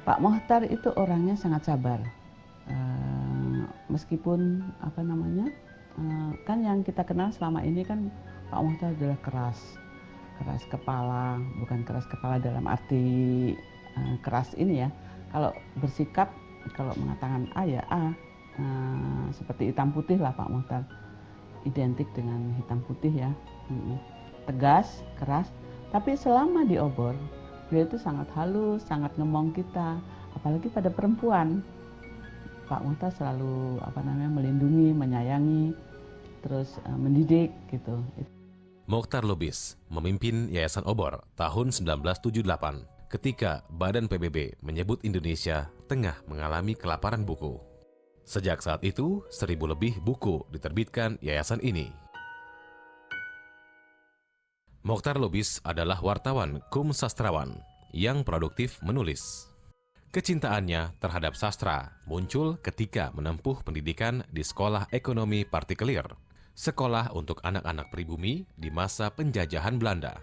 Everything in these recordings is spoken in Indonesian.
Pak Mochtar itu orangnya sangat sabar. Meskipun kan yang kita kenal selama ini kan Pak Mochtar adalah keras kepala, bukan keras kepala dalam arti keras ini ya. Kalau bersikap, kalau mengatakan A ya A, seperti hitam putih lah Pak Mochtar, identik dengan hitam putih ya, tegas, keras. Tapi selama di obor, beliau itu sangat halus, sangat ngemong kita, apalagi pada perempuan. Pak Mochtar selalu melindungi, menyayangi, terus mendidik gitu. Mochtar Lubis memimpin Yayasan Obor tahun 1978 ketika Badan PBB menyebut Indonesia tengah mengalami kelaparan buku. Sejak saat itu, 1.000 lebih buku diterbitkan yayasan ini. Mochtar Lubis adalah wartawan kum sastrawan yang produktif menulis. Kecintaannya terhadap sastra muncul ketika menempuh pendidikan di Sekolah Ekonomi Partikelir, sekolah untuk anak-anak pribumi di masa penjajahan Belanda.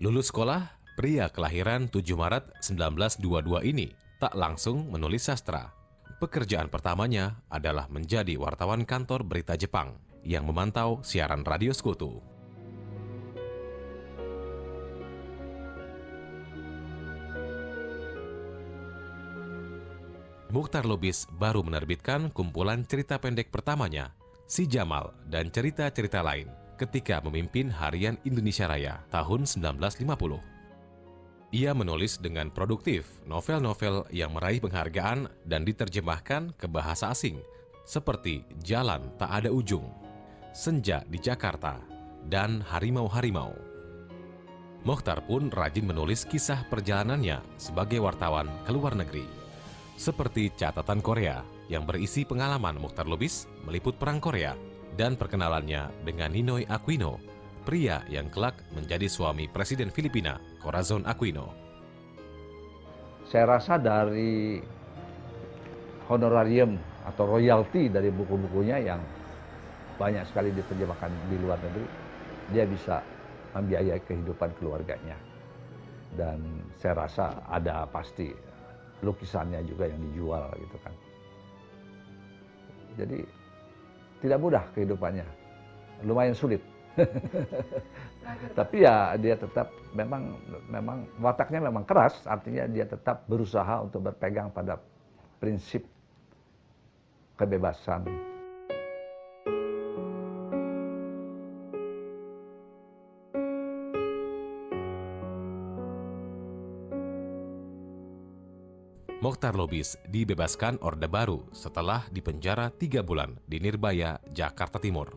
Lulus sekolah, pria kelahiran 7 Maret 1922 ini tak langsung menulis sastra. Pekerjaan pertamanya adalah menjadi wartawan kantor berita Jepang yang memantau siaran radio sekutu. Mochtar Lubis baru menerbitkan kumpulan cerita pendek pertamanya, Si Jamal dan cerita-cerita lain, ketika memimpin Harian Indonesia Raya tahun 1950. Ia menulis dengan produktif novel-novel yang meraih penghargaan dan diterjemahkan ke bahasa asing, seperti Jalan Tak Ada Ujung, Senja di Jakarta, dan Harimau-Harimau. Mochtar pun rajin menulis kisah perjalanannya sebagai wartawan ke luar negeri, seperti Catatan Korea yang berisi pengalaman Mochtar Lubis meliput Perang Korea dan perkenalannya dengan Ninoy Aquino, pria yang kelak menjadi suami Presiden Filipina, Corazon Aquino. Saya rasa dari honorarium atau royalti dari buku-bukunya yang banyak sekali diterjemahkan di luar negeri, dia bisa membiayai kehidupan keluarganya. Dan saya rasa ada pasti lukisannya juga yang dijual gitu kan. Jadi tidak mudah kehidupannya, lumayan sulit. Tapi ya dia tetap memang wataknya memang keras, artinya dia tetap berusaha untuk berpegang pada prinsip kebebasan. Mochtar Lubis dibebaskan Orde Baru setelah dipenjara 3 bulan di Nirbaya, Jakarta Timur.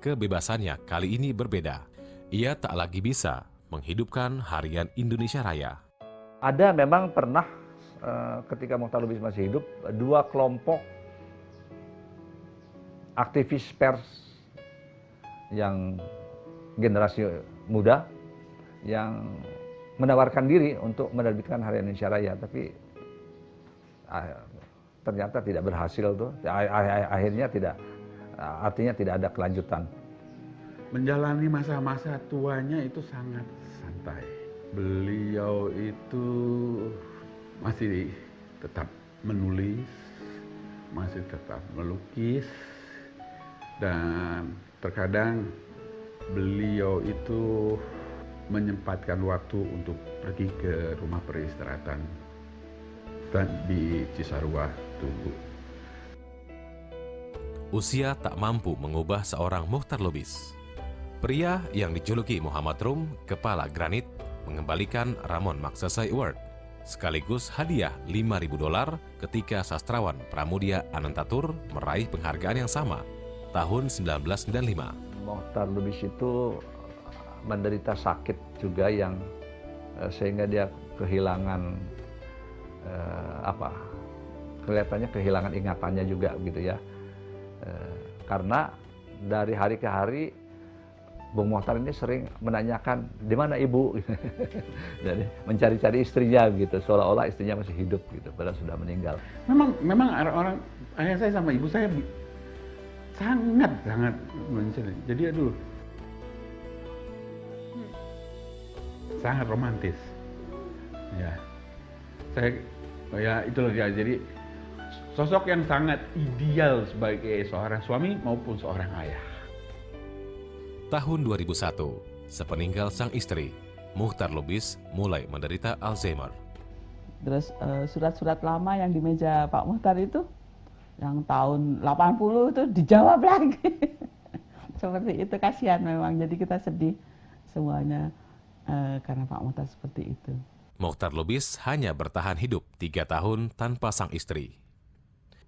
Kebebasannya kali ini berbeda. Ia tak lagi bisa menghidupkan Harian Indonesia Raya. Ada memang pernah ketika Mochtar Lubis masih hidup, 2 kelompok aktivis pers yang generasi muda yang menawarkan diri untuk menerbitkan Harian Indonesia Raya, tapi ternyata tidak berhasil tuh. Akhirnya artinya tidak ada kelanjutan. Menjalani masa-masa tuanya itu sangat santai. Beliau itu masih tetap menulis, masih tetap melukis, dan terkadang beliau itu menyempatkan waktu untuk pergi ke rumah peristirahatan dan di Cisarua, Tugu. Usia tak mampu mengubah seorang Mochtar Lubis. Pria yang dijuluki Muhammad Rum, Kepala Granit, mengembalikan Ramon Magsaysay Award, sekaligus hadiah $5.000 ketika sastrawan Pramudia Anantatur meraih penghargaan yang sama tahun 1995. Mochtar Lubis itu menderita sakit juga yang sehingga dia kehilangan kelihatannya kehilangan ingatannya juga gitu ya, karena dari hari ke hari Bung Mochtar ini sering menanyakan di mana ibu, jadi mencari-cari istrinya gitu, seolah-olah istrinya masih hidup gitu, padahal sudah meninggal. Memang orang ayah saya sama ibu saya sangat mencintai. Jadi sangat romantis. Ya, saya Ya itulah dia. Jadi sosok yang sangat ideal sebagai seorang suami maupun seorang ayah. Tahun 2001, sepeninggal sang istri, Muchtar Lubis mulai menderita Alzheimer. Terus surat-surat lama yang di meja Pak Muchtar itu, yang tahun 80 itu dijawab lagi. Seperti itu, kasihan memang. Jadi kita sedih semuanya karena Pak Muchtar seperti itu. Muchtar Lubis hanya bertahan hidup 3 tahun tanpa sang istri.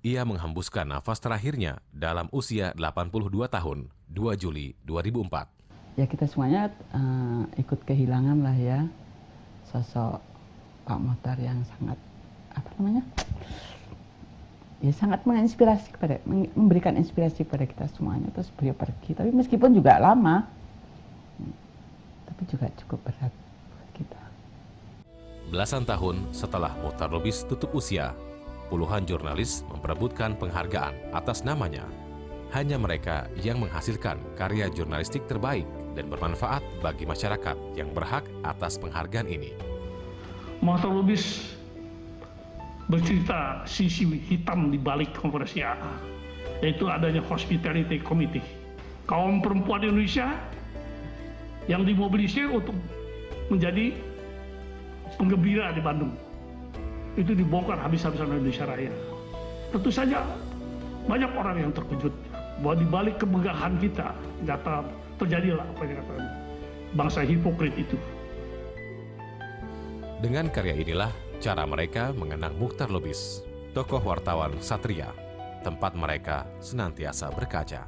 Ia menghembuskan nafas terakhirnya dalam usia 82 tahun, 2 Juli 2004. Ya kita semuanya ikut kehilangan lah ya, sosok Pak Muchtar yang sangat, ya sangat menginspirasi memberikan inspirasi kepada kita semuanya. Terus beliau pergi, tapi meskipun juga lama, tapi juga cukup berat buat kita. Belasan tahun setelah Muchtar Lubis tutup usia, puluhan jurnalis memperebutkan penghargaan atas namanya. Hanya mereka yang menghasilkan karya jurnalistik terbaik dan bermanfaat bagi masyarakat yang berhak atas penghargaan ini. Muchtar Lubis bercerita sisi hitam di balik konferensi AA, yaitu adanya Hospitality Committee. Kaum perempuan Indonesia yang dimobilisir untuk menjadi penggembira di Bandung. Itu dibongkar habis-habisan Indonesia Raya. Tentu saja banyak orang yang terkejut bahwa di balik kemegahan kita terjadilah apa yang dikatakan bangsa hipokrit itu. Dengan karya inilah cara mereka mengenang Muchtar Lubis, tokoh wartawan satria, tempat mereka senantiasa berkaca.